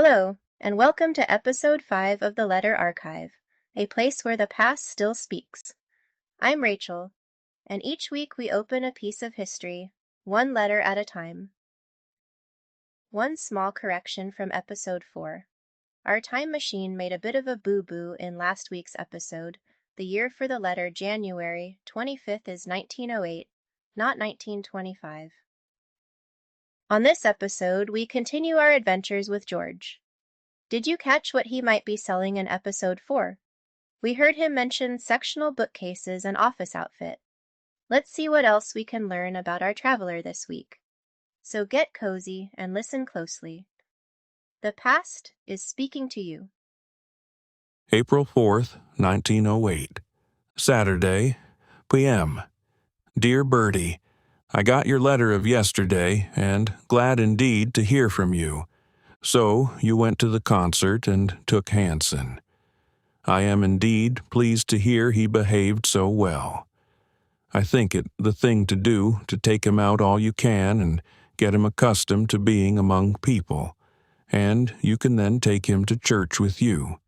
Hello, and welcome to episode 5 of the Letter Archive, a place where the past still speaks. I'm Rachel, and each week we open a piece of history, one letter at a time. One small correction from episode 4. Our time machine made a bit of a boo-boo in last week's episode. The year for the letter January 25th is 1908, not 1925. On this episode, we continue our adventures with George. Did you catch what he might be selling in episode 4? We heard him mention sectional bookcases and office outfit. Let's see what else we can learn about our traveler this week. So get cozy and listen closely. The past is speaking to you. April 4th, 1908. Saturday, p.m. Dear Bertie, I got your letter of yesterday, and glad indeed to hear from you. So you went to the concert and took Hanson. I am indeed pleased to hear he behaved so well. I think it the thing to do to take him out all you can and get him accustomed to being among people, and you can then take him to church with you.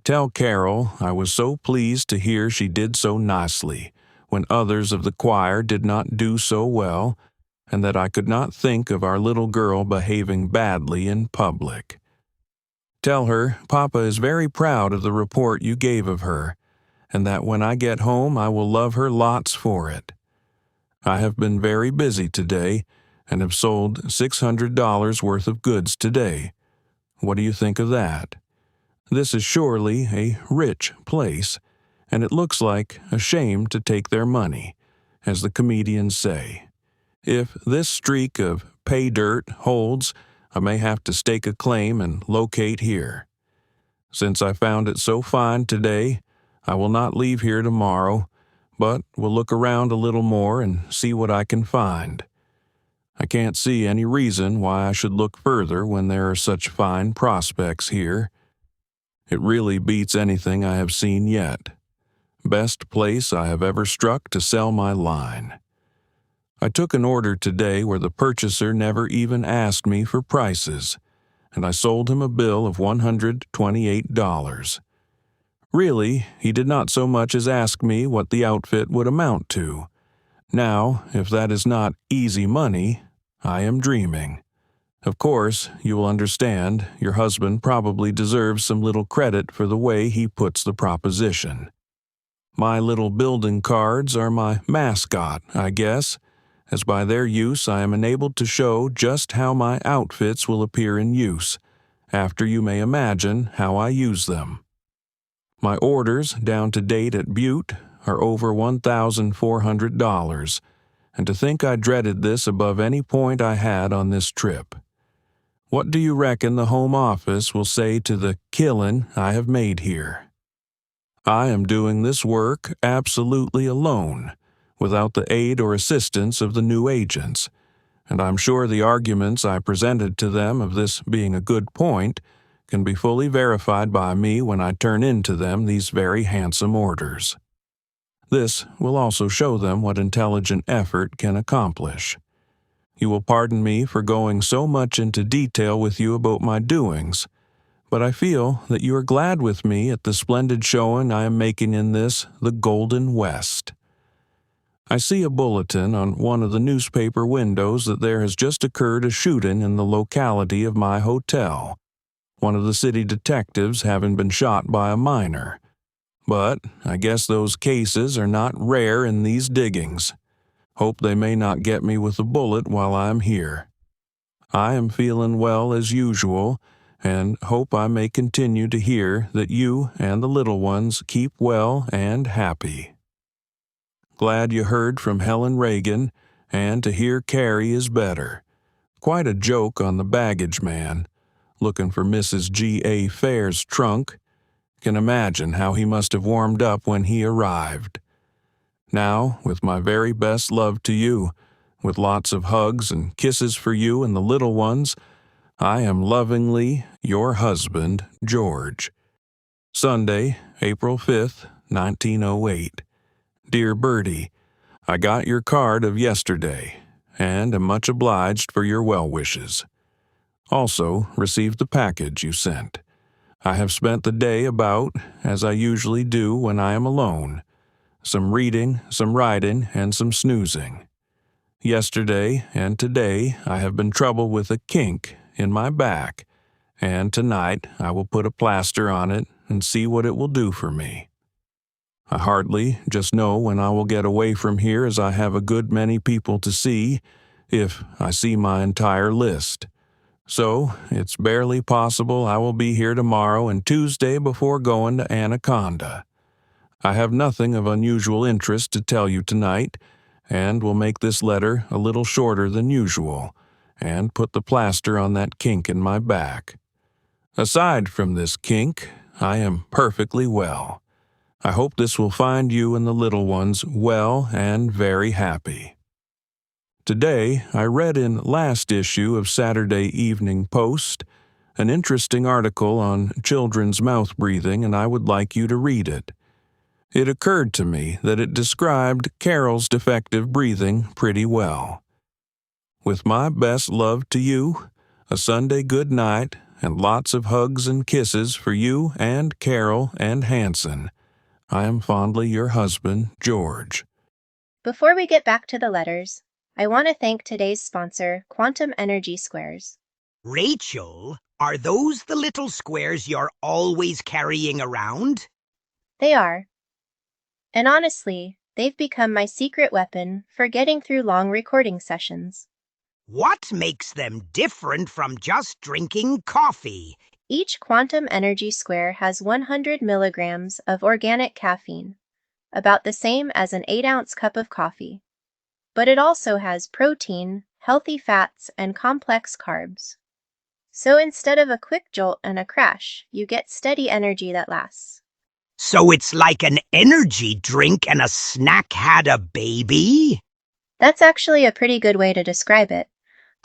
Tell Carol I was so pleased to hear she did so nicely when others of the choir did not do so well, and that I could not think of our little girl behaving badly in public. Tell her Papa is very proud of the report you gave of her, and that when I get home I will love her lots for it. I have been very busy today, and have sold $600 worth of goods today. What do you think of that? This is surely a rich place, and it looks like a shame to take their money, as the comedians say. If this streak of pay dirt holds, I may have to stake a claim and locate here. Since I found it so fine today, I will not leave here tomorrow, but will look around a little more and see what I can find. I can't see any reason why I should look further when there are such fine prospects here. It really beats anything I have seen yet. Best place I have ever struck to sell my line. I took an order today where the purchaser never even asked me for prices, and I sold him a bill of $128. Really, he did not so much as ask me what the outfit would amount to. Now, if that is not easy money, I am dreaming. Of course, you will understand, your husband probably deserves some little credit for the way he puts the proposition. My little building cards are my mascot, I guess, as by their use I am enabled to show just how my outfits will appear in use, after you may imagine how I use them. My orders, down to date at Butte, are over $1,400, and to think I dreaded this above any point I had on this trip. What do you reckon the home office will say to the killin' I have made here? I am doing this work absolutely alone, without the aid or assistance of the new agents, and I'm sure the arguments I presented to them of this being a good point can be fully verified by me when I turn in to them these very handsome orders. This will also show them what intelligent effort can accomplish. You will pardon me for going so much into detail with you about my doings, but I feel that you are glad with me at the splendid showing I am making in this, the Golden West. I see a bulletin on one of the newspaper windows that there has just occurred a shooting in the locality of my hotel, one of the city detectives having been shot by a miner. But I guess those cases are not rare in these diggings. Hope they may not get me with a bullet while I am here. I am feeling well as usual, and hope I may continue to hear that you and the little ones keep well and happy. Glad you heard from Helen Reagan, and to hear Carrie is better. Quite a joke on the baggage man, looking for Mrs. G.A. Fair's trunk. Can imagine how he must have warmed up when he arrived. Now, with my very best love to you, with lots of hugs and kisses for you and the little ones, I am lovingly your husband, George. Sunday, April 5th, 1908. Dear Bertie, I got your card of yesterday, and am much obliged for your well wishes. Also, received the package you sent. I have spent the day about, as I usually do when I am alone. Some reading, some writing, and some snoozing. Yesterday and today I have been troubled with a kink in my back, and tonight I will put a plaster on it and see what it will do for me. I hardly just know when I will get away from here, as I have a good many people to see, if I see my entire list. So it's barely possible I will be here tomorrow and Tuesday before going to Anaconda. I have nothing of unusual interest to tell you tonight, and will make this letter a little shorter than usual, and put the plaster on that kink in my back. Aside from this kink, I am perfectly well. I hope this will find you and the little ones well and very happy. Today, I read in last issue of Saturday Evening Post an interesting article on children's mouth breathing, and I would like you to read it. It occurred to me that it described Carol's defective breathing pretty well. With my best love to you, a Sunday good night, and lots of hugs and kisses for you and Carol and Hanson. I am fondly your husband, George. Before we get back to the letters, I want to thank today's sponsor, Quantum Energy Squares. Rachel, are those the little squares you're always carrying around? They are. And honestly, they've become my secret weapon for getting through long recording sessions. What makes them different from just drinking coffee? Each Quantum Energy Square has 100 milligrams of organic caffeine, about the same as an 8-ounce cup of coffee. But it also has protein, healthy fats, and complex carbs. So instead of a quick jolt and a crash, you get steady energy that lasts. So it's like an energy drink and a snack had a baby? That's actually a pretty good way to describe it.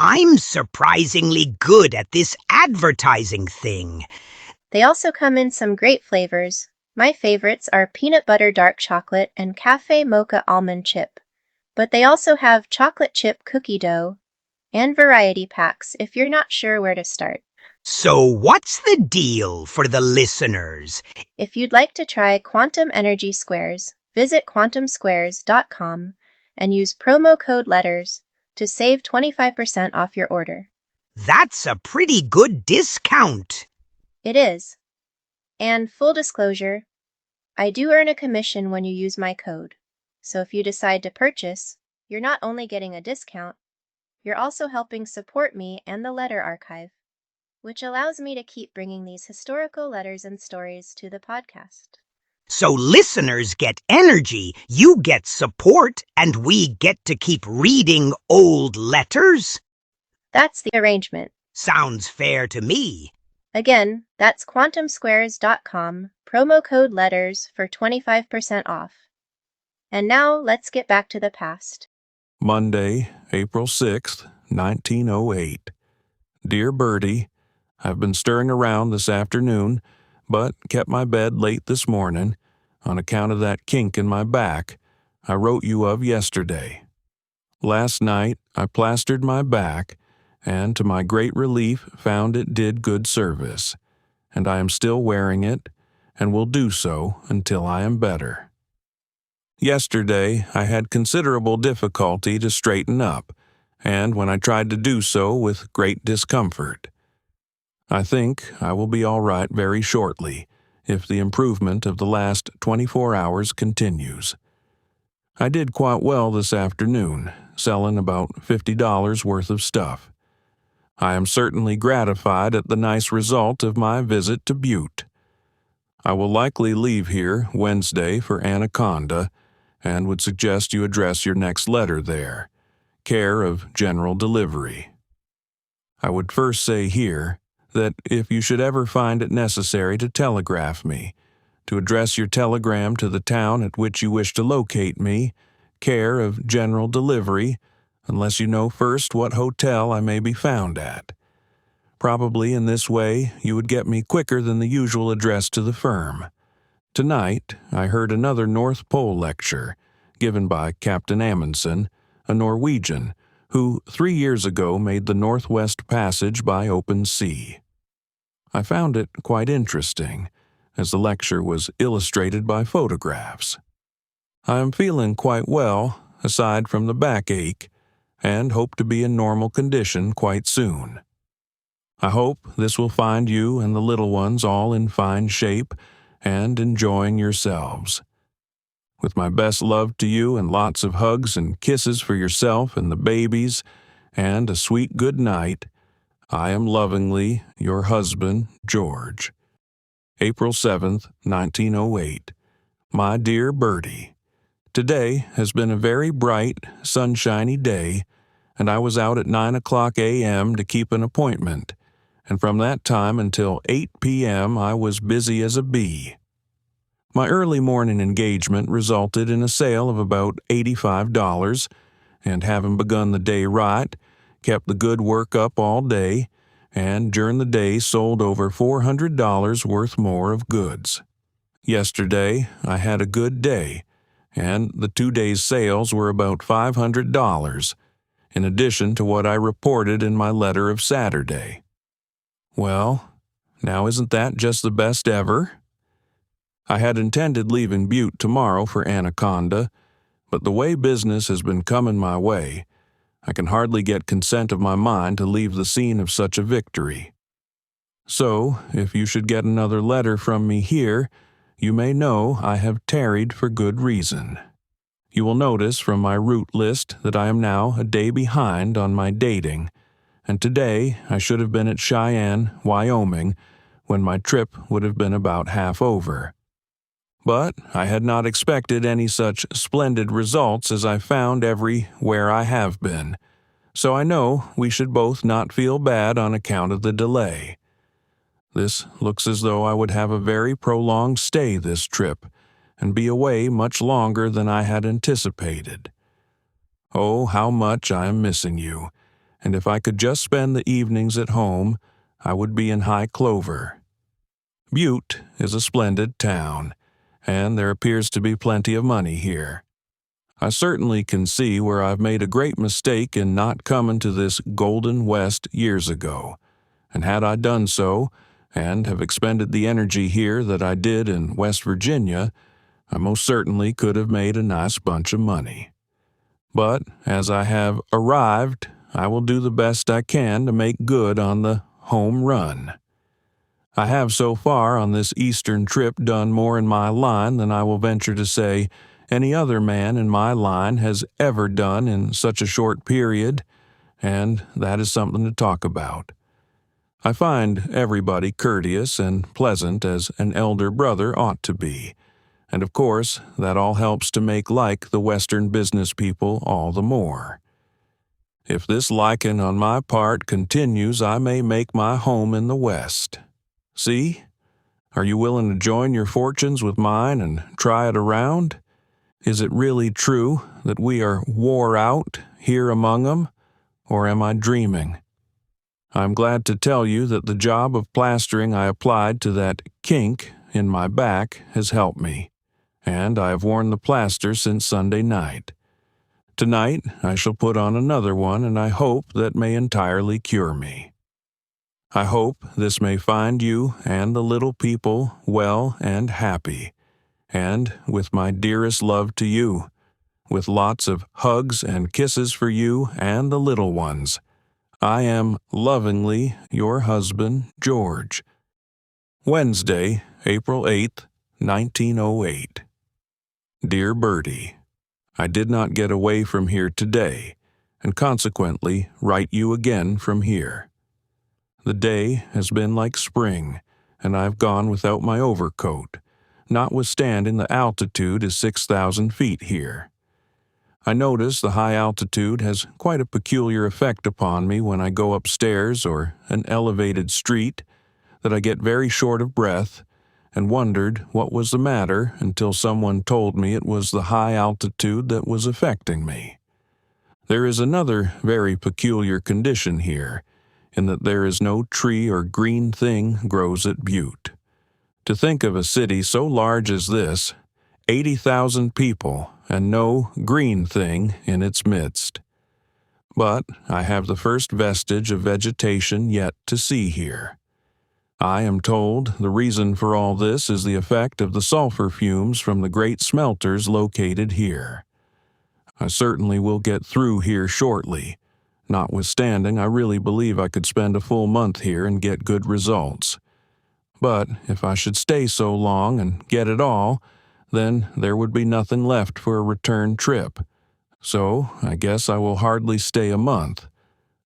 I'm surprisingly good at this advertising thing. They also come in some great flavors. My favorites are peanut butter dark chocolate and cafe mocha almond chip. But they also have chocolate chip cookie dough and variety packs if you're not sure where to start. So what's the deal for the listeners? If you'd like to try Quantum Energy Squares, visit quantumsquares.com and use promo code LETTERS to save 25% off your order. That's a pretty good discount. It is. And full disclosure, I do earn a commission when you use my code. So if you decide to purchase, you're not only getting a discount, you're also helping support me and the Letter Archive, which allows me to keep bringing these historical letters and stories to the podcast. So listeners get energy, you get support, and we get to keep reading old letters? That's the arrangement. Sounds fair to me. Again, that's quantumsquares.com, promo code LETTERS for 25% off. And now let's get back to the past. Monday, April 6th, 1908. Dear Bertie, I've been stirring around this afternoon, but kept my bed late this morning on account of that kink in my back I wrote you of yesterday. Last night I plastered my back, and to my great relief found it did good service, and I am still wearing it, and will do so until I am better. Yesterday I had considerable difficulty to straighten up, and when I tried to do so with great discomfort. I think I will be all right very shortly, if the improvement of the last 24 hours continues. I did quite well this afternoon, selling about $50 worth of stuff. I am certainly gratified at the nice result of my visit to Butte. I will likely leave here Wednesday for Anaconda, and would suggest you address your next letter there, care of General Delivery. I would first say here that if you should ever find it necessary to telegraph me, to address your telegram to the town at which you wish to locate me, care of General Delivery, unless you know first what hotel I may be found at. Probably in this way you would get me quicker than the usual address to the firm. Tonight I heard another North Pole lecture, given by Captain Amundsen, a Norwegian, who 3 years ago made the Northwest Passage by open sea. I found it quite interesting, as the lecture was illustrated by photographs. I am feeling quite well, aside from the backache, and hope to be in normal condition quite soon. I hope this will find you and the little ones all in fine shape and enjoying yourselves. With my best love to you and lots of hugs and kisses for yourself and the babies, and a sweet good night, I am lovingly your husband, George. April 7th, 1908. My dear Bertie, today has been a very bright, sunshiny day, and I was out at 9 o'clock a.m. to keep an appointment, and from that time until 8 p.m. I was busy as a bee. My early morning engagement resulted in a sale of about $85, and having begun the day right, kept the good work up all day, and during the day sold over $400 worth more of goods. Yesterday, I had a good day, and the 2 days' sales were about $500, in addition to what I reported in my letter of Saturday. Well, now isn't that just the best ever? I had intended leaving Butte tomorrow for Anaconda, but the way business has been coming my way, I can hardly get consent of my mind to leave the scene of such a victory. So, if you should get another letter from me here, you may know I have tarried for good reason. You will notice from my route list that I am now a day behind on my dating, and today I should have been at Cheyenne, Wyoming, when my trip would have been about half over. But I had not expected any such splendid results as I found everywhere I have been, so I know we should both not feel bad on account of the delay. This looks as though I would have a very prolonged stay this trip, and be away much longer than I had anticipated. Oh, how much I am missing you, and if I could just spend the evenings at home, I would be in high clover. Butte is a splendid town, and there appears to be plenty of money here. I certainly can see where I've made a great mistake in not coming to this Golden West years ago, and had I done so, and have expended the energy here that I did in West Virginia, I most certainly could have made a nice bunch of money. But as I have arrived, I will do the best I can to make good on the home run. I have so far on this Eastern trip done more in my line than I will venture to say any other man in my line has ever done in such a short period, and that is something to talk about. I find everybody courteous and pleasant as an elder brother ought to be, and of course that all helps to make like the Western business people all the more. If this liking on my part continues, I may make my home in the West. See? Are you willing to join your fortunes with mine and try it around? Is it really true that we are wore out here among 'em, or am I dreaming? I'm glad to tell you that the job of plastering I applied to that kink in my back has helped me, and I have worn the plaster since Sunday night. Tonight I shall put on another one, and I hope that may entirely cure me. I hope this may find you and the little people well and happy, and with my dearest love to you, with lots of hugs and kisses for you and the little ones, I am lovingly your husband, George. Wednesday, April 8th, 1908. Dear Bertie, I did not get away from here today, and consequently write you again from here. The day has been like spring, and I've gone without my overcoat, notwithstanding the altitude is 6,000 feet here. I notice the high altitude has quite a peculiar effect upon me when I go upstairs or an elevated street, that I get very short of breath, and wondered what was the matter until someone told me it was the high altitude that was affecting me. There is another very peculiar condition here, in that there is no tree or green thing grows at Butte. To think of a city so large as this, 80,000 people, and no green thing in its midst. but I have the first vestige of vegetation yet to see here. I am told the reason for all this is the effect of the sulfur fumes from the great smelters located here. I certainly will get through here shortly. Notwithstanding, I really believe I could spend a full month here and get good results. But if I should stay so long and get it all, then there would be nothing left for a return trip. So I guess I will hardly stay a month.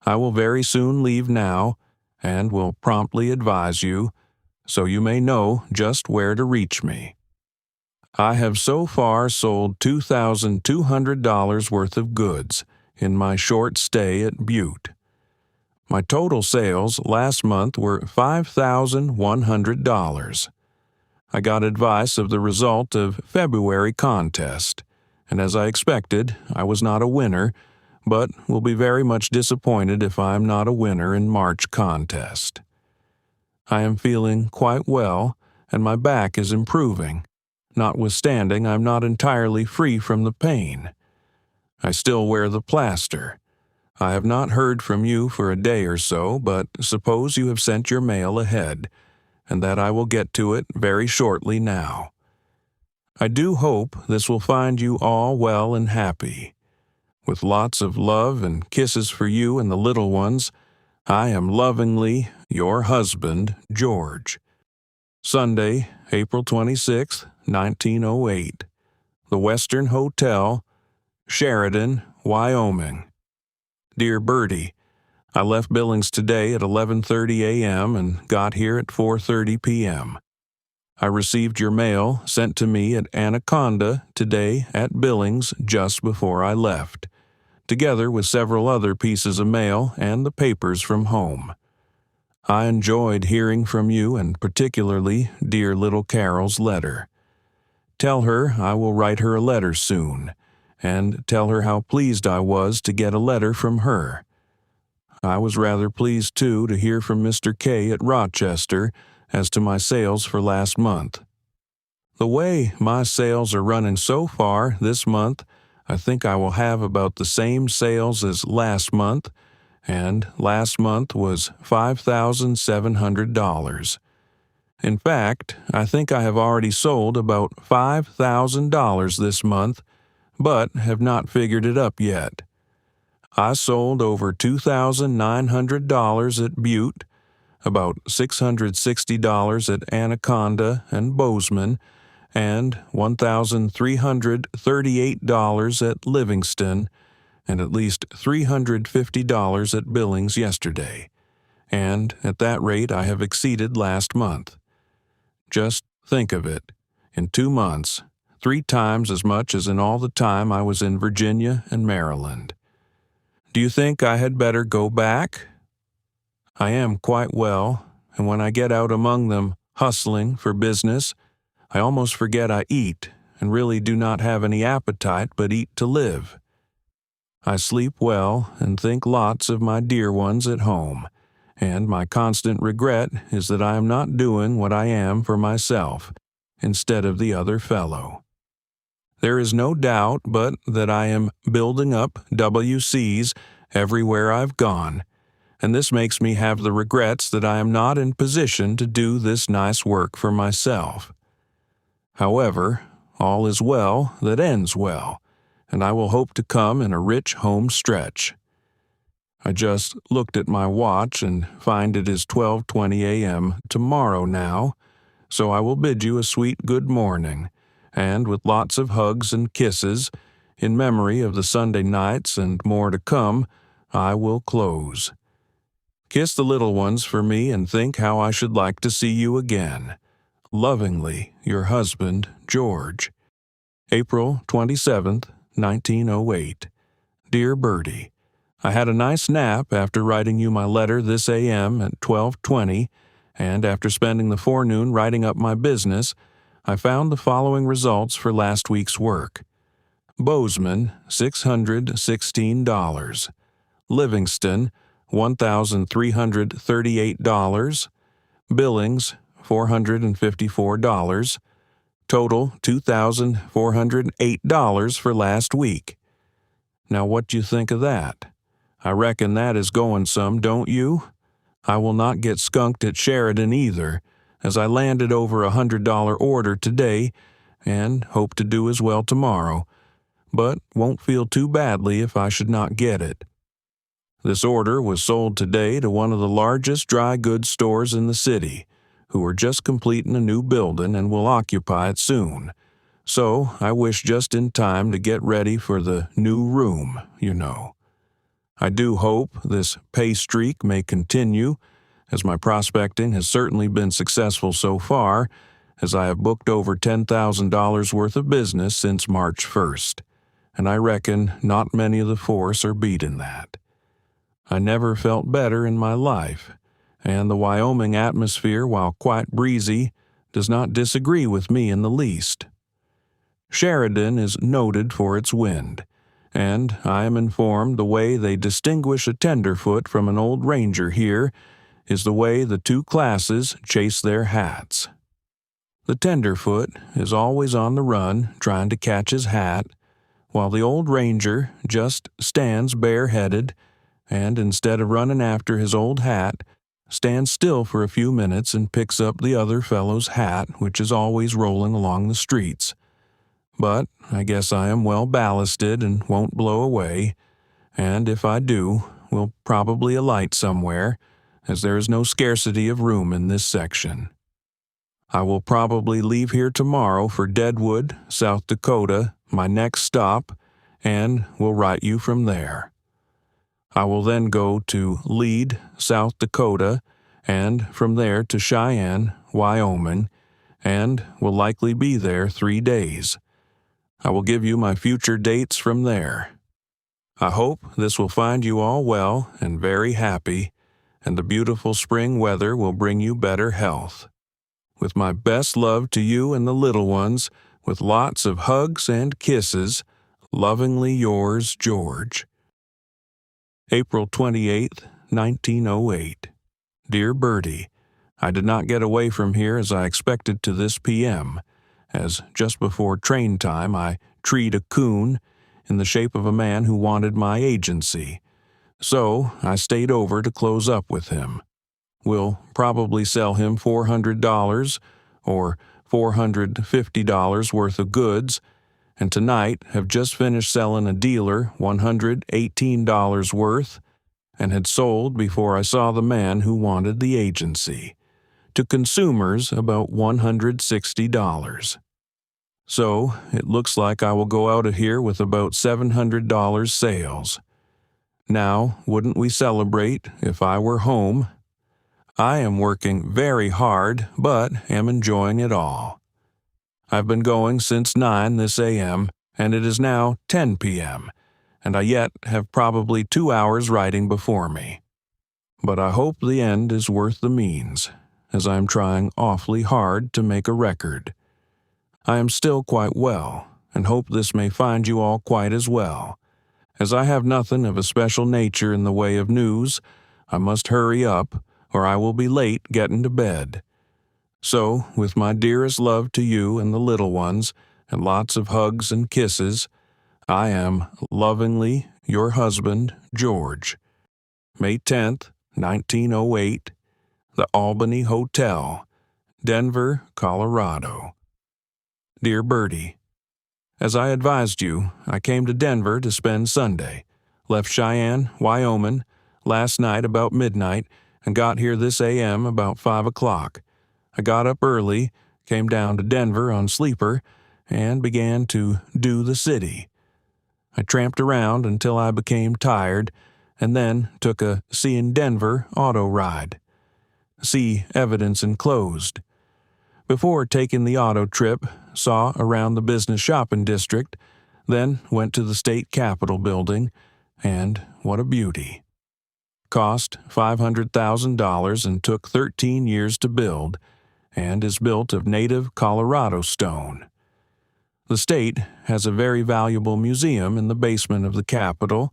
I will very soon leave now, and will promptly advise you, so you may know just where to reach me. I have so far sold $2,200 worth of goods in my short stay at Butte. My total sales last month were $5,100. I got advice of the result of February contest, and as I expected, I was not a winner, but will be very much disappointed if I am not a winner in March contest. I am feeling quite well, and my back is improving. Notwithstanding, I'm not entirely free from the pain. I still wear the plaster. I have not heard from you for a day or so, but suppose you have sent your mail ahead, and that I will get to it very shortly now. I do hope this will find you all well and happy. With lots of love and kisses for you and the little ones, I am lovingly your husband, George. Sunday, April 26, 1908. The Western Hotel, Sheridan, Wyoming. Dear Bertie, I left Billings today at 11:30 a.m. and got here at 4:30 p.m. I received your mail sent to me at Anaconda today at Billings just before I left, together with several other pieces of mail and the papers from home. I enjoyed hearing from you, and particularly dear little Carol's letter. Tell her I will write her a letter soon, and tell her how pleased I was to get a letter from her. I was rather pleased, too, to hear from Mr. K. at Rochester as to my sales for last month. The way my sales are running so far this month, I think I will have about the same sales as last month, and last month was $5,700. In fact, I think I have already sold about $5,000 this month, but have not figured it up yet. I sold over $2,900 at Butte, about $660 at Anaconda and Bozeman, and $1,338 at Livingston, and at least $350 at Billings yesterday. And at that rate I have exceeded last month. Just think of it. In 2 months, 3 times as much as in all the time I was in Virginia and Maryland. Do you think I had better go back? I am quite well, and when I get out among them hustling for business, I almost forget I eat and really do not have any appetite but eat to live. I sleep well and think lots of my dear ones at home, and my constant regret is that I am not doing what I am for myself instead of the other fellow. There is no doubt but that I am building up WCs everywhere I've gone, and this makes me have the regrets that I am not in position to do this nice work for myself. However, all is well that ends well, and I will hope to come in a rich home stretch. I just looked at my watch and find it is 12:20 a.m. tomorrow now, so I will bid you a sweet good morning, and with lots of hugs and kisses, in memory of the Sunday nights and more to come, I will close. Kiss the little ones for me and think how I should like to see you again. Lovingly, your husband, George. April 27th, 1908. Dear Bertie, I had a nice nap after writing you my letter this a.m. at 12:20, and after spending the forenoon writing up my business, I found the following results for last week's work. Bozeman, $616. Livingston, $1,338. Billings, $454. Total, $2,408 for last week. Now what do you think of that? I reckon that is going some, don't you? I will not get skunked at Sheridan either, as I landed over $100 order today and hope to do as well tomorrow, but won't feel too badly if I should not get it. This order was sold today to one of the largest dry goods stores in the city, who are just completing a new building and will occupy it soon. So I wish just in time to get ready for the new room, you know. I do hope this pay streak may continue, as my prospecting has certainly been successful so far, as I have booked over $10,000 worth of business since March 1st, and I reckon not many of the force are beating that. I never felt better in my life, and the Wyoming atmosphere, while quite breezy, does not disagree with me in the least. Sheridan is noted for its wind, and I am informed the way they distinguish a tenderfoot from an old ranger here is the way the two classes chase their hats. The tenderfoot is always on the run trying to catch his hat, while the old ranger just stands bareheaded and, instead of running after his old hat, stands still for a few minutes and picks up the other fellow's hat, which is always rolling along the streets. But I guess I am well ballasted and won't blow away, and if I do, will probably alight somewhere, as there is no scarcity of room in this section. I will probably leave here tomorrow for Deadwood, South Dakota, my next stop, and will write you from there. I will then go to Lead, South Dakota, and from there to Cheyenne, Wyoming, and will likely be there 3 days. I will give you my future dates from there. I hope this will find you all well and very happy, and the beautiful spring weather will bring you better health. With my best love to you and the little ones, with lots of hugs and kisses, lovingly yours, George. April 28, 1908. Dear Bertie, I did not get away from here as I expected to this p.m., as just before train time I treed a coon in the shape of a man who wanted my agency. So I stayed over to close up with him. We'll probably sell him $400 or $450 worth of goods, and tonight have just finished selling a dealer $118 worth, and had sold before I saw the man who wanted the agency, to consumers about $160. So it looks like I will go out of here with about $700 sales. Now, wouldn't we celebrate if I were home? I am working very hard, but am enjoying it all. I've been going since 9 this a.m., and it is now 10 p.m., and I yet have probably 2 hours writing before me. But I hope the end is worth the means, as I am trying awfully hard to make a record. I am still quite well, and hope this may find you all quite as well. As I have nothing of a special nature in the way of news, I must hurry up, or I will be late getting to bed. So, with my dearest love to you and the little ones, and lots of hugs and kisses, I am lovingly your husband, George. May 10th, 1908, the Albany Hotel, Denver, Colorado. Dear Bertie, as I advised you, I came to Denver to spend Sunday, left Cheyenne, Wyoming, last night about midnight, and got here this a.m. about 5 o'clock. I got up early, came down to Denver on sleeper, and began to do the city. I tramped around until I became tired, and then took a seeing Denver auto ride. See evidence enclosed. Before taking the auto trip, saw around the business shopping district, then went to the state capitol building, and what a beauty. Cost $500,000 and took 13 years to build, and is built of native Colorado stone. The state has a very valuable museum in the basement of the Capitol,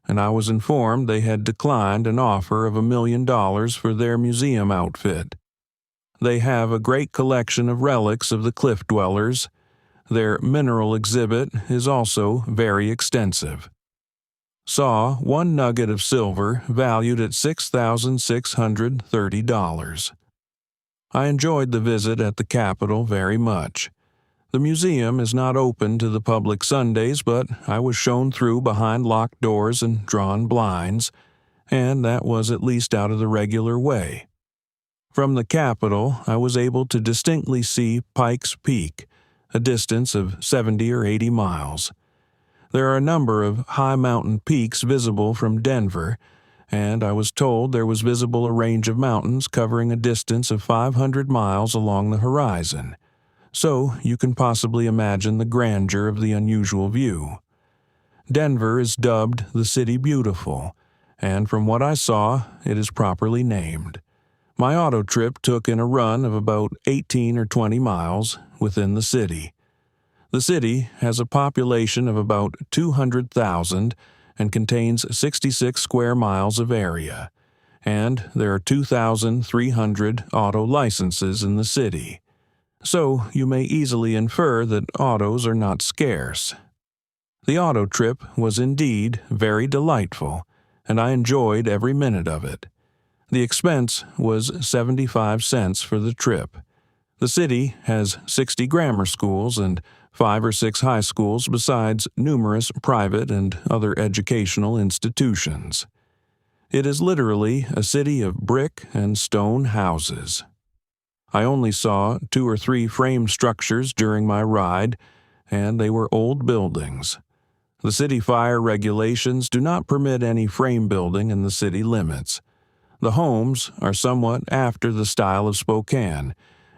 and I was informed they had declined an offer of $1 million for their museum outfit. They have a great collection of relics of the cliff dwellers. Their mineral exhibit is also very extensive. Saw one nugget of silver valued at $6,630. I enjoyed the visit at the Capitol very much. The museum is not open to the public Sundays, but I was shown through behind locked doors and drawn blinds, and that was at least out of the regular way. From the Capitol, I was able to distinctly see Pikes Peak, a distance of 70 or 80 miles. There are a number of high mountain peaks visible from Denver, and I was told there was visible a range of mountains covering a distance of 500 miles along the horizon, so you can possibly imagine the grandeur of the unusual view. Denver is dubbed the City Beautiful, and from what I saw, it is properly named. My auto trip took in a run of about 18 or 20 miles within the city. The city has a population of about 200,000 and contains 66 square miles of area, and there are 2,300 auto licenses in the city. So you may easily infer that autos are not scarce. The auto trip was indeed very delightful, and I enjoyed every minute of it. The expense was 75 cents for the trip. The city has 60 grammar schools and 5 or 6 high schools besides numerous private and other educational institutions. It is literally a city of brick and stone houses. I only saw 2 or 3 frame structures during my ride, and they were old buildings. The city fire regulations do not permit any frame building in the city limits. The homes are somewhat after the style of Spokane,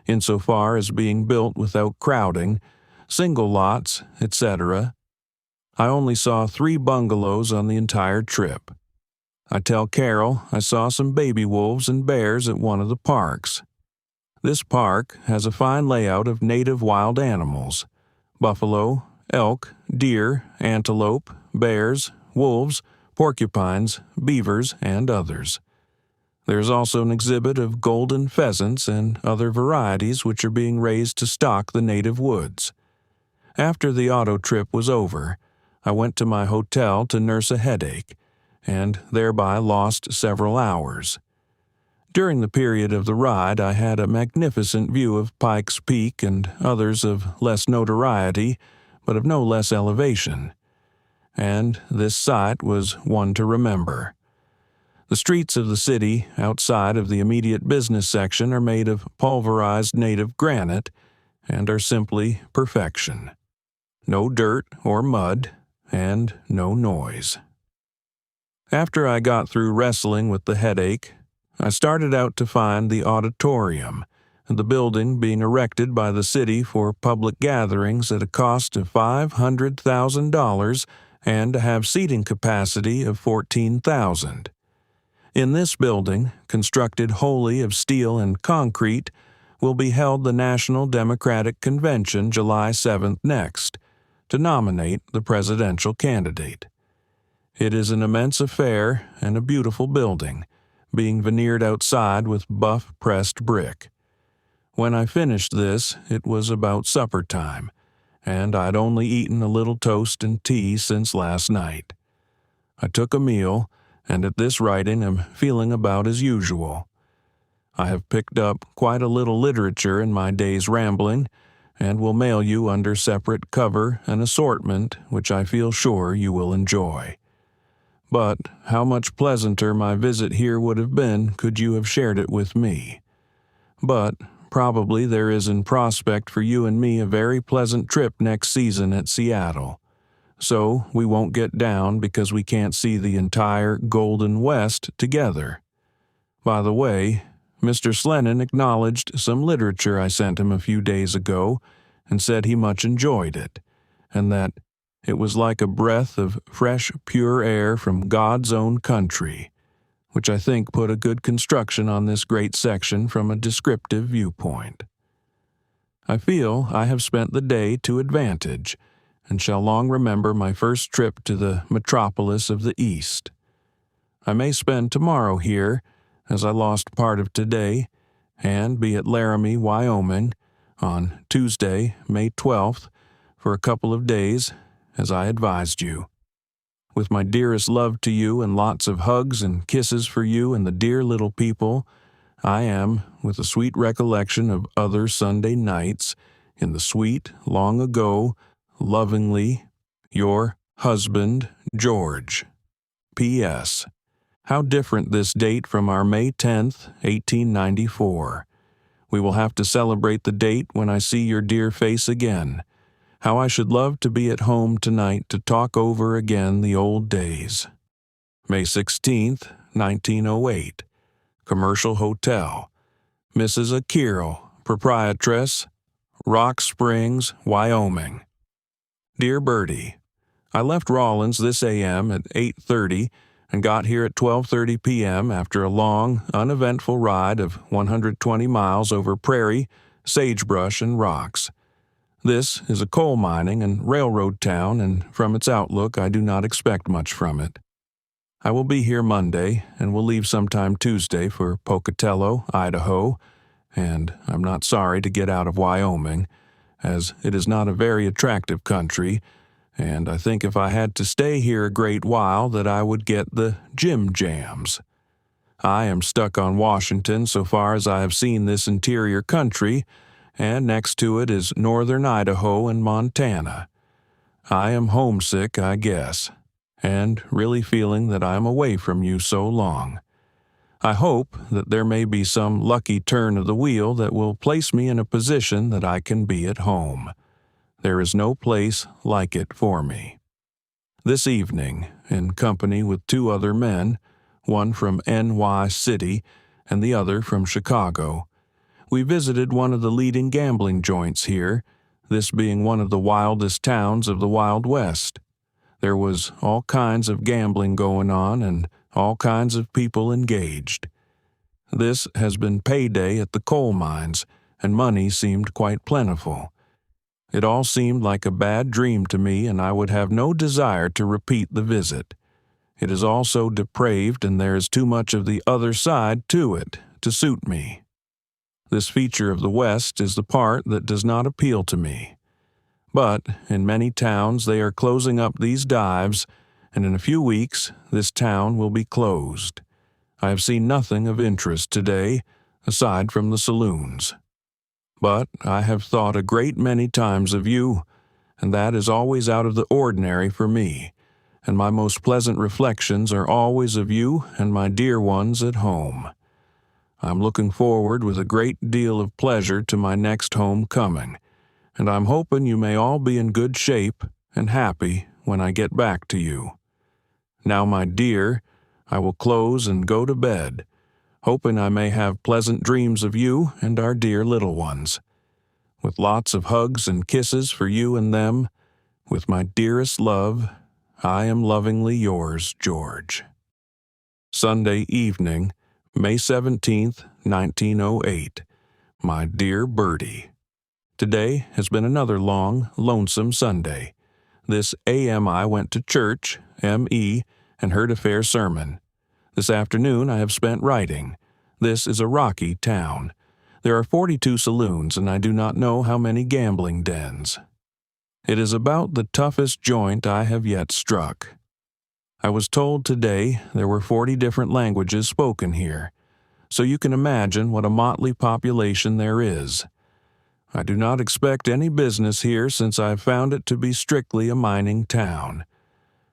insofar as being built without crowding, single lots, etc. I only saw 3 bungalows on the entire trip. I tell Carol I saw some baby wolves and bears at one of the parks. This park has a fine layout of native wild animals: buffalo, elk, deer, antelope, bears, wolves, porcupines, beavers, and others. There is also an exhibit of golden pheasants and other varieties which are being raised to stock the native woods. After the auto trip was over, I went to my hotel to nurse a headache, and thereby lost several hours. During the period of the ride, I had a magnificent view of Pikes Peak and others of less notoriety, but of no less elevation. And this sight was one to remember. The streets of the city outside of the immediate business section are made of pulverized native granite and are simply perfection. No dirt or mud, and no noise. After I got through wrestling with the headache, I started out to find the auditorium, the building being erected by the city for public gatherings at a cost of $500,000 and to have seating capacity of 14,000. In this building, constructed wholly of steel and concrete, will be held the National Democratic Convention July 7th next, to nominate the presidential candidate. It is an immense affair and a beautiful building, being veneered outside with buff pressed brick. When I finished this, it was about supper time, and I'd only eaten a little toast and tea since last night. I took a meal, and at this writing am feeling about as usual. I have picked up quite a little literature in my day's rambling, and will mail you under separate cover an assortment which I feel sure you will enjoy. But how much pleasanter my visit here would have been could you have shared it with me. But probably there is in prospect for you and me a very pleasant trip next season at Seattle. So we won't get down because we can't see the entire Golden West together. By the way, Mr. Slennon acknowledged some literature I sent him a few days ago and said he much enjoyed it, and that it was like a breath of fresh, pure air from God's own country, which I think put a good construction on this great section from a descriptive viewpoint. I feel I have spent the day to advantage, and shall long remember my first trip to the metropolis of the East. I may spend tomorrow here, as I lost part of today, and be at Laramie, Wyoming, on Tuesday, May 12th, for a couple of days, as I advised you. With my dearest love to you and lots of hugs and kisses for you and the dear little people, I am, with a sweet recollection of other Sunday nights, in the sweet, long ago, lovingly, your husband, George. P.S. How different this date from our May 10th, 1894. We will have to celebrate the date when I see your dear face again. How I should love to be at home tonight to talk over again the old days. May 16th, 1908. Commercial Hotel. Mrs. Akiro, proprietress, Rock Springs, Wyoming. Dear Bertie, I left Rawlins this a.m. at 8:30 and got here at 12:30 p.m. after a long, uneventful ride of 120 miles over prairie, sagebrush, and rocks. This is a coal mining and railroad town, and from its outlook I do not expect much from it. I will be here Monday, and will leave sometime Tuesday for Pocatello, Idaho, and I'm not sorry to get out of Wyoming, as it is not a very attractive country, and I think if I had to stay here a great while that I would get the Jim Jams. I am stuck on Washington so far as I have seen this interior country, and next to it is northern Idaho and Montana. I am homesick, I guess, and really feeling that I am away from you so long. I hope that there may be some lucky turn of the wheel that will place me in a position that I can be at home. There is no place like it for me. This evening, in company with two other men, one from NY City and the other from Chicago, we visited one of the leading gambling joints here, this being one of the wildest towns of the Wild West. There was all kinds of gambling going on and all kinds of people engaged. This has been payday at the coal mines, and money seemed quite plentiful. It all seemed like a bad dream to me, and I would have no desire to repeat the visit. It is all so depraved, and there is too much of the other side to it to suit me. This feature of the West is the part that does not appeal to me. But in many towns they are closing up these dives, and in a few weeks this town will be closed. I have seen nothing of interest today, aside from the saloons. But I have thought a great many times of you, and that is always out of the ordinary for me, and my most pleasant reflections are always of you and my dear ones at home. I'm looking forward with a great deal of pleasure to my next homecoming, and I'm hoping you may all be in good shape and happy when I get back to you. Now, my dear, I will close and go to bed, hoping I may have pleasant dreams of you and our dear little ones. With lots of hugs and kisses for you and them, with my dearest love, I am lovingly yours, George. Sunday evening, May 17th, 1908. My dear Bertie, today has been another long, lonesome Sunday. This a.m. I went to church, M.E., and heard a fair sermon. This afternoon I have spent writing. This is a rocky town. There are 42 saloons, and I do not know how many gambling dens. It is about the toughest joint I have yet struck. I was told today there were 40 different languages spoken here, so you can imagine what a motley population there is. I do not expect any business here since I have found it to be strictly a mining town.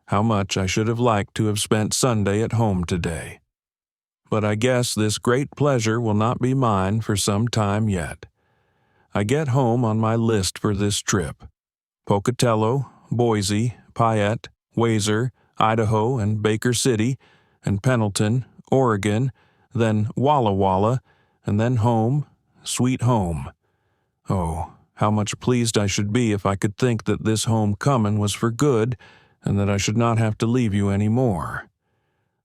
How much I should have liked to have spent Sunday at home today. But I guess this great pleasure will not be mine for some time yet. I get home on my list for this trip: Pocatello, Boise, Payette, Weiser, Idaho, and Baker City, and Pendleton, Oregon, then Walla Walla, and then home, sweet home. Oh, how much pleased I should be if I could think that this homecomin' was for good, and that I should not have to leave you any more.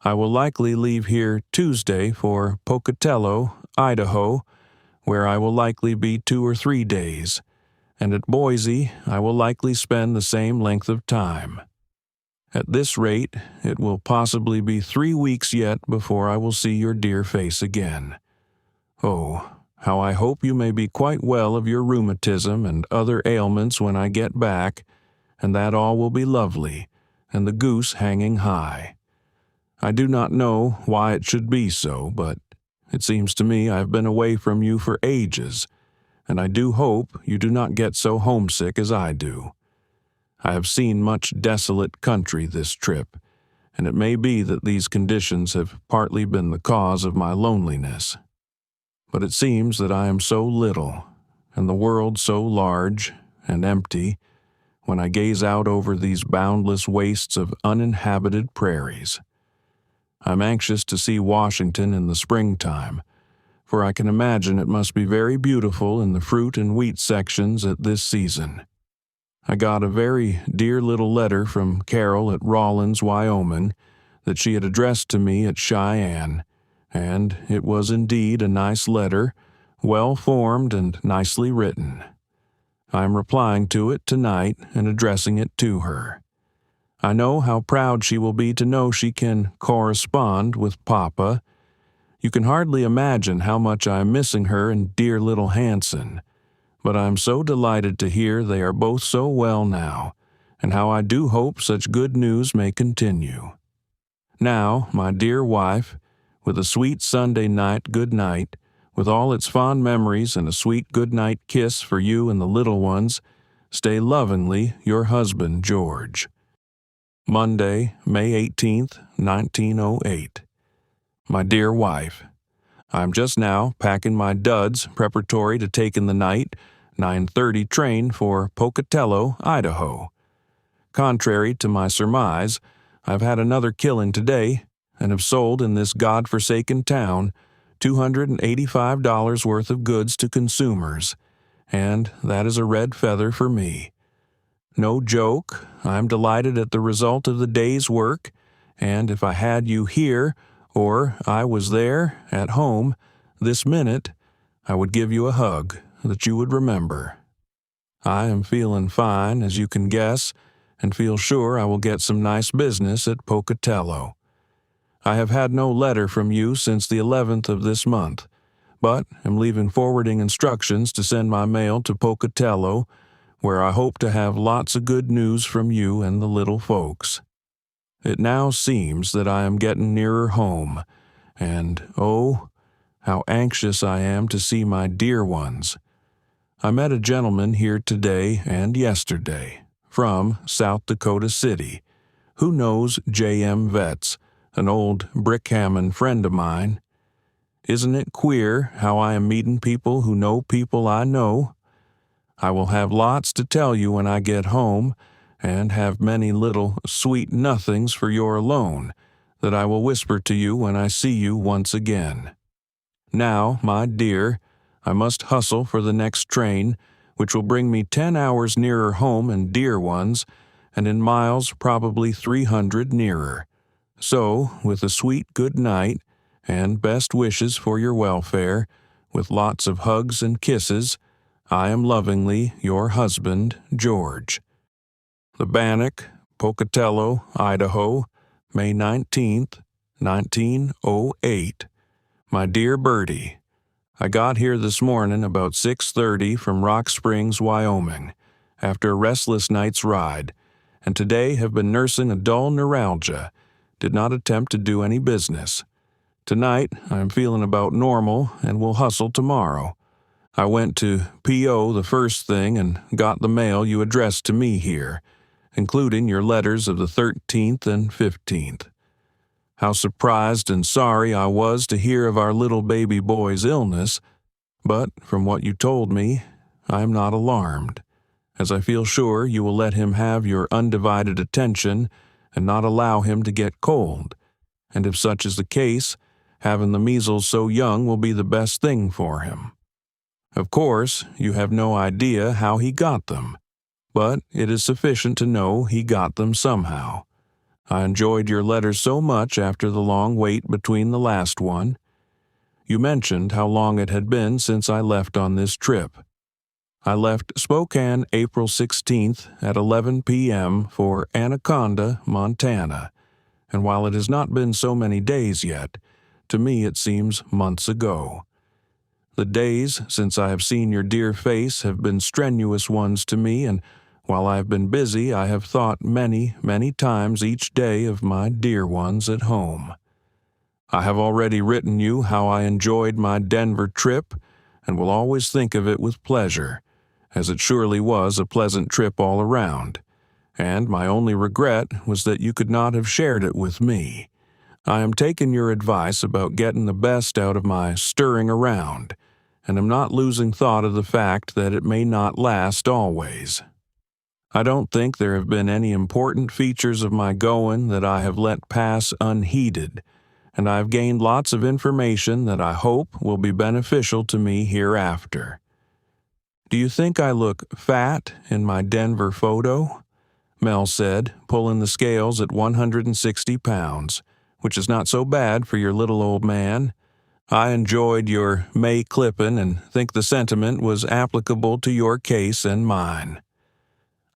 I will likely leave here Tuesday for Pocatello, Idaho, where I will likely be 2 or 3 days, and at Boise I will likely spend the same length of time. At this rate, it will possibly be 3 weeks yet before I will see your dear face again. Oh, how I hope you may be quite well of your rheumatism and other ailments when I get back, and that all will be lovely, and the goose hanging high. I do not know why it should be so, but it seems to me I have been away from you for ages, and I do hope you do not get so homesick as I do. I have seen much desolate country this trip, and it may be that these conditions have partly been the cause of my loneliness. But it seems that I am so little, and the world so large and empty, when I gaze out over these boundless wastes of uninhabited prairies. I'm anxious to see Washington in the springtime, for I can imagine it must be very beautiful in the fruit and wheat sections at this season. I got a very dear little letter from Carol at Rawlins, Wyoming, that she had addressed to me at Cheyenne, and it was indeed a nice letter, well formed and nicely written. I am replying to it tonight and addressing it to her. I know how proud she will be to know she can correspond with Papa. You can hardly imagine how much I am missing her and dear little Hanson, but I am so delighted to hear they are both so well now, and how I do hope such good news may continue. Now, my dear wife, with a sweet Sunday night good night, with all its fond memories and a sweet good night kiss for you and the little ones, stay lovingly your husband, George. Monday, May 18th, 1908. My dear wife, I am just now packing my duds preparatory to taking the night 9:30 train for Pocatello, Idaho. Contrary to my surmise, I've had another killing today and have sold in this God-forsaken town $285 worth of goods to consumers, and that is a red feather for me. No joke, I'm delighted at the result of the day's work, and if I had you here, or I was there, at home, this minute, I would give you a hug that you would remember. I am feeling fine, as you can guess, and feel sure I will get some nice business at Pocatello. I have had no letter from you since the 11th of this month, but am leaving forwarding instructions to send my mail to Pocatello, where I hope to have lots of good news from you and the little folks. It now seems that I am getting nearer home, and oh, how anxious I am to see my dear ones. I met a gentleman here today and yesterday, from South Dakota City, who knows J.M. Vetz, an old Brickhammon friend of mine. Isn't it queer how I am meeting people who know people I know? I will have lots to tell you when I get home, and have many little sweet nothings for your alone, that I will whisper to you when I see you once again. Now, my dear, I must hustle for the next train, which will bring me 10 hours nearer home and dear ones, and in miles probably 300 nearer. So, with a sweet good night, and best wishes for your welfare, with lots of hugs and kisses, I am lovingly your husband, George. The Bannock, Pocatello, Idaho, May 19th, 1908. My dear Bertie, I got here this morning about 6:30 from Rock Springs, Wyoming, after a restless night's ride, and today have been nursing a dull neuralgia. Did not attempt to do any business. Tonight, I am feeling about normal and will hustle tomorrow. I went to P.O. the first thing and got the mail you addressed to me here, including your letters of the 13th and 15th. How surprised and sorry I was to hear of our little baby boy's illness, but from what you told me, I am not alarmed, as I feel sure you will let him have your undivided attention and not allow him to get cold, and if such is the case, having the measles so young will be the best thing for him. Of course, you have no idea how he got them, but it is sufficient to know he got them somehow. I enjoyed your letters so much after the long wait between the last one. You mentioned how long it had been since I left on this trip. I left Spokane April 16th at 11 p.m. for Anaconda, Montana, and while it has not been so many days yet, to me it seems months ago. The days since I have seen your dear face have been strenuous ones to me, and While I have been busy, I have thought many, many times each day of my dear ones at home. I have already written you how I enjoyed my Denver trip and will always think of it with pleasure, as it surely was a pleasant trip all around, and my only regret was that you could not have shared it with me. I am taking your advice about getting the best out of my stirring around, and am not losing thought of the fact that it may not last always. I don't think there have been any important features of my going that I have let pass unheeded, and I have gained lots of information that I hope will be beneficial to me hereafter. Do you think I look fat in my Denver photo? Mel said, pulling the scales at 160 pounds, which is not so bad for your little old man. I enjoyed your May clippin' and think the sentiment was applicable to your case and mine.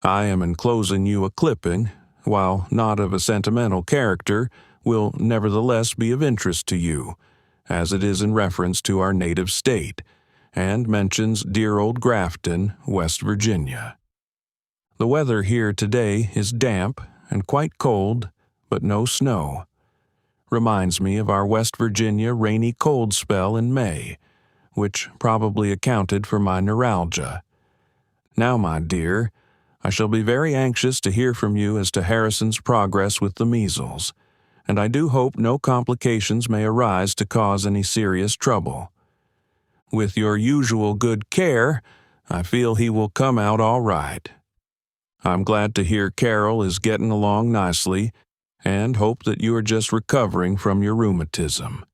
I am enclosing you a clipping, while not of a sentimental character, will nevertheless be of interest to you, as it is in reference to our native state, and mentions dear old Grafton, West Virginia. The weather here today is damp and quite cold, but no snow. Reminds me of our West Virginia rainy cold spell in May, which probably accounted for my neuralgia. Now, my dear, I shall be very anxious to hear from you as to Harrison's progress with the measles, and I do hope no complications may arise to cause any serious trouble. With your usual good care, I feel he will come out all right. I'm glad to hear Carol is getting along nicely, and hope that you are just recovering from your rheumatism.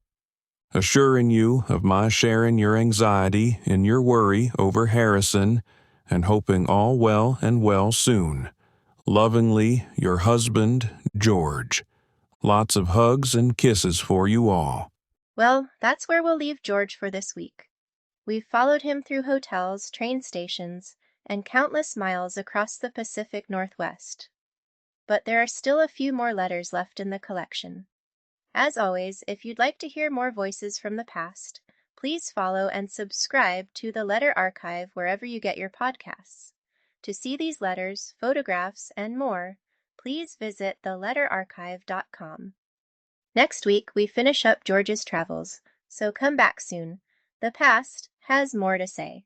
Assuring you of my sharing your anxiety in your worry over Harrison, and hoping all well and well soon. Lovingly, your husband, George. Lots of hugs and kisses for you all. Well, that's where we'll leave George for this week. We've followed him through hotels, train stations, and countless miles across the Pacific Northwest. But there are still a few more letters left in the collection. As always, if you'd like to hear more voices from the past, please follow and subscribe to the Letter Archive wherever you get your podcasts. To see these letters, photographs, and more, please visit theletterarchive.com. Next week, we finish up George's travels, so come back soon. The past has more to say.